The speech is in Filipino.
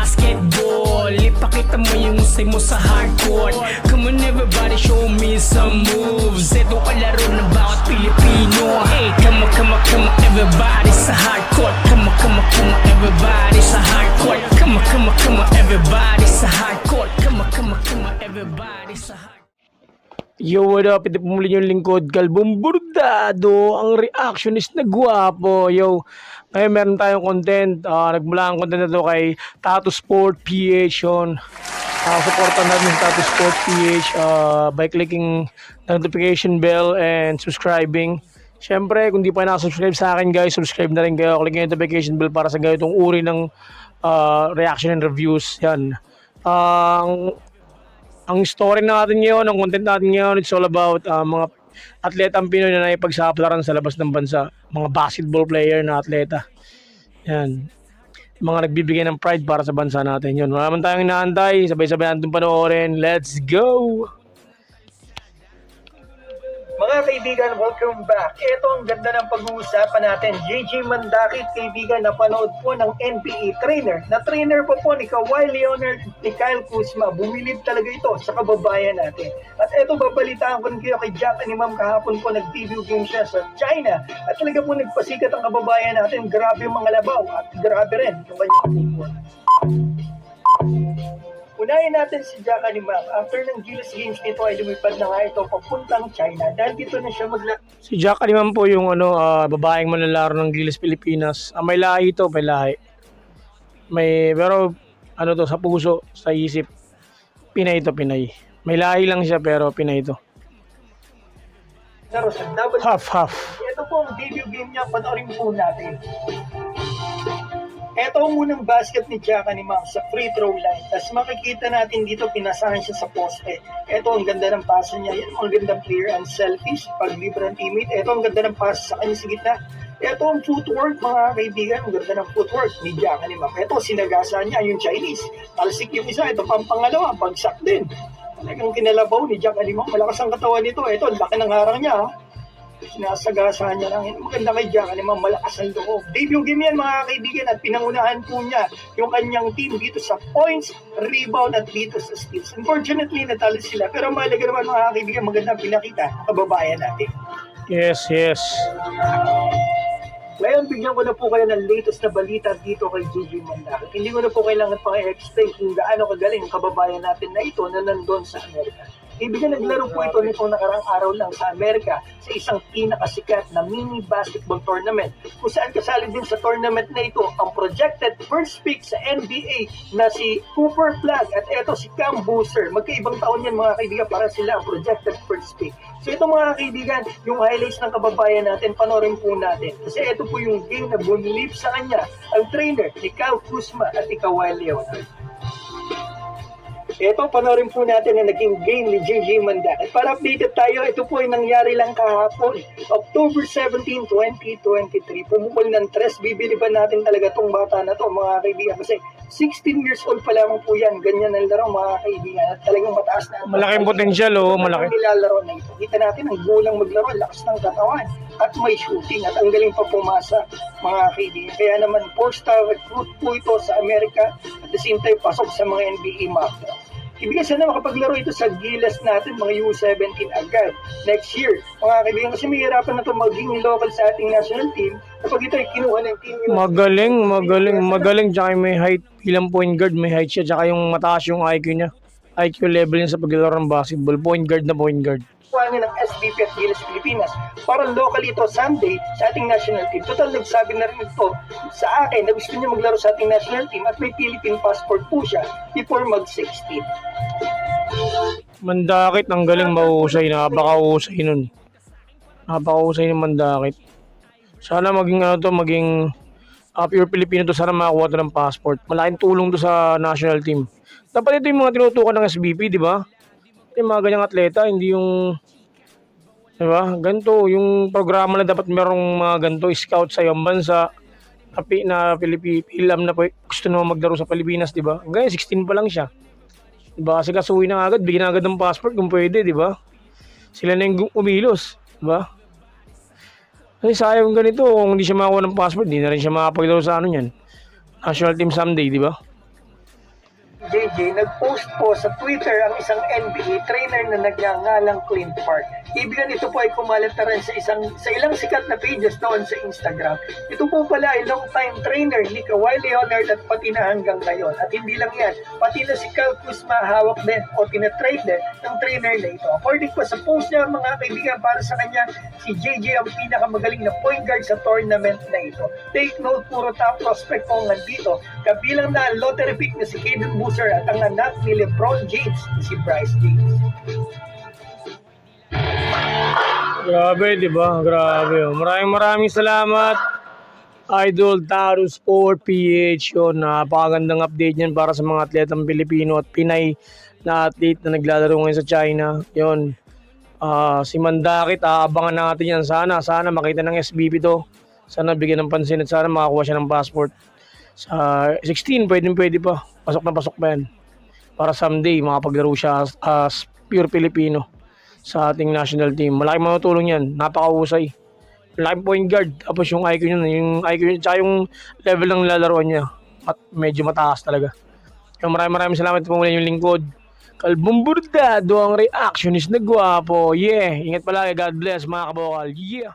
basketball. Ipakita mo yung usay mo sa hardcourt. Come on everybody, show me some moves. Ito kalaro ng bawat Pilipino. Hey, come on everybody sa hardcourt. Come on everybody sa hardcourt. Come on everybody sa hardcourt. Come on everybody sa hardcourt. Yo, what up? Ito pumuli yung lingkod, Galbong Burdado, ang reactionist na guwapo. Yo, ngayon meron tayong content. Nagmula ang content na to kay Tattoo Sport PH yun. Supportan natin yung Tattoo Sport PH by clicking the notification bell and subscribing. Siyempre, kung di pa nakasubscribe sa akin guys, subscribe na rin kayo. Click yung notification bell para sa ganitong uri ng reaction and reviews. Yan. Ang story natin ngayon, ang content natin ngayon, it's all about mga atletang Pinoy na naipagsaplaran sa labas ng bansa. Mga basketball player na atleta. Yan. Mga nagbibigay ng pride para sa bansa natin. Yun. Wala naman tayong inaantay. Sabay-sabay natin panoorin. Let's go! Mga kaibigan, welcome back. Ito ang ganda ng pag-uusapan natin. JJ Mandakit, kaibigan, napanood po ng NBA trainer. Na-trainer pa po ni Kawhi Leonard, ni Kyle Kuzma. Bumilib talaga ito sa kababayan natin. At ito, babalitaan ko rin kayo kay Jack and Imam kahapon po nag-debut game siya sa China. At talaga po nagpasikat ang kababayan natin. Grabe yung mga labaw at grabe rin yung kanyang football. Unahin natin si Jack and Imam. After ng Gilas Games nito ay lumipad na nga ito papuntang China dahil dito na siya Si Jack and Imam po yung babaeng manlalaro ng Gilas Pilipinas. May lahi ito, may lahi. Pero to sa puso, sa isip, Pinay ito, Pinay. May lahi lang siya pero Pinay ito. Half. Ito po ang debut game niya, panoorin po natin. Ito ang unang basket ni Jack and Imam sa free throw line. Tapos makikita natin dito, pinasahan siya sa poste. Ito ang ganda ng pasa niya. Yan ang gandang clear and selfish. Pag libre ng teammate. Ito ang ganda ng pasa sa kanya sa gitna. Ito ang footwork, mga kaibigan. Ang ganda ng footwork ni Jack and Imam. Ito, sinagasan niya yung Chinese. Talsik yung isa. Ito pang pangalawa. Bagsak din. Talagang kinalabaw ni Jack and Imam. Malakas ang katawan nito. Ito, laki ng harang niya. Sinasagasahan niya lang. Maganda kay Jack and Imam, malakas ang loob. Debut game yan, mga kaibigan, at pinangunahan po niya yung kanyang team dito sa points, rebound, at dito sa steals. Unfortunately, natalo sila. Pero mahalaga naman, mga kaibigan, maganda pinakita ang kababayan natin. Yes. Ngayon, bigyan ko na po kayo ng latest na balita dito kay JJ Mandakit. Hindi ko na po kailangan pang i-explain kung gaano kagaling ang kababayan natin na ito na nandun sa Amerika. Ibigan naglaro po ito nitong nakarang araw lang sa Amerika sa isang pinakasikat na mini basketball tournament. Kung saan kasali din sa tournament na ito ang projected first pick sa NBA na si Cooper Flag at eto si Cam Boozer. Magkaibang taon yan, mga kaibigan, para sila ang projected first pick. So ito, mga kaibigan, yung highlights ng kababayan natin, panorin po natin. Kasi ito po yung game na bumilip sa kanya ang trainer ni Kyle Kuzma at ni Kawhi Leonard. Ito, panoorin po natin ang naging game ni JJ Mandakit. Para updated tayo, ito po ay nangyari lang kahapon, October 17, 2023. Pumukol ng 3, bibili ba natin talaga itong bata na to, mga kaibigan? Kasi 16 years old pa lamang po yan. Ganyan ang laro, mga kaibigan. At talagang mataas na. Malaking potensyal, malaki. Nilalaro na ito. Kita natin ang gulang maglaro, lakas ng katawan. At may shooting at ang galing pa pumasa, mga kaibigan. Kaya naman 4-star recruit po ito sa Amerika. At the same time, pasok sa mga NBA mafia. Ibigay sana makapaglaro ito sa Gilas natin, mga U17 agad next year. Mga kaibigan, kasi may hirapan na ito maging local sa ating national team kapag ito ay kinuha ng team. Magaling. Tsaka may height, bilang point guard, may height siya. Tsaka yung mataas yung IQ niya. IQ level niya sa paglalaro ng basketball. Point guard. Ng SBP at Gilas Pilipinas para local ito Sunday sa ating national team. Total, nagsabi na rin ito sa akin na gusto niya maglaro sa ating national team at may Philippine passport po siya before mag-16. Mandakit, ang galing, mahusay. Napakahusay nun. Napakahusay ng Mandakit. Sana maging pure Filipino to. Sana makakuha to ng passport. Malaking tulong to sa national team. Dapat ito yung mga tinutukan ng SBP, di ba? Yung mga ganyang atleta, hindi yung, diba? Ganito, yung programa na dapat merong mga ganito, scout sa iyong bansa, na Pilam na po, gusto naman maglaro sa Pilipinas, diba? Ngayon, 16 pa lang siya. Diba? Kasi kasuhin na agad, bigyan agad ng passport kung pwede, diba? Sila na yung umilos, diba? Kasi sayang ganito, kung hindi siya makakuha ng passport, hindi na rin siya makapaglaro sa yan. National team someday, diba? JJ, nag-post po sa Twitter ang isang NBA trainer na nagngangalang Clint Park. Ibigan ito po ay kumalat na rin sa ilang sikat na pages noon sa Instagram. Ito po pala ay long-time trainer ni Kawhi Leonard at pati na hanggang ngayon. At hindi lang yan, pati na si Kyle Kuzma hawak din o tinatrade din ng trainer na ito. According po sa post niya mga kaibigan, para sa kanya, si JJ ang pinakamagaling na point guard sa tournament na ito. Take note, puro top prospect po nandito. Kabilang na lottery pick na si Caden Boozer at ang anak ni LeBron James, si Bryce James. Grabe, di ba? Grabe. Maraming salamat, Idol Tarus or PH. Yun, napakagandang update yan para sa mga atletang Pilipino at Pinay na athlete na naglalaro ngayon sa China. Yun. Si Mandakit, aabangan natin yan. Sana makita ng SBP to. Sana bigyan ng pansin at sana makakuha siya ng passport. Sa 16, pwede pa. Pasok pa yan. Para someday, makapaglaro siya as pure Filipino sa ating national team. Malaking matutulong yan. Napakahusay. Malaking point guard. Tapos yung IQ niya, tsaka yung level ng lalaroan niya. At medyo mataas talaga. Kaya maraming salamat po mula yung lingkod. Kalbong Burdado, ang reactionist na gwapo. Yeah. Ingat palagi. God bless mga kabokal. Yeah.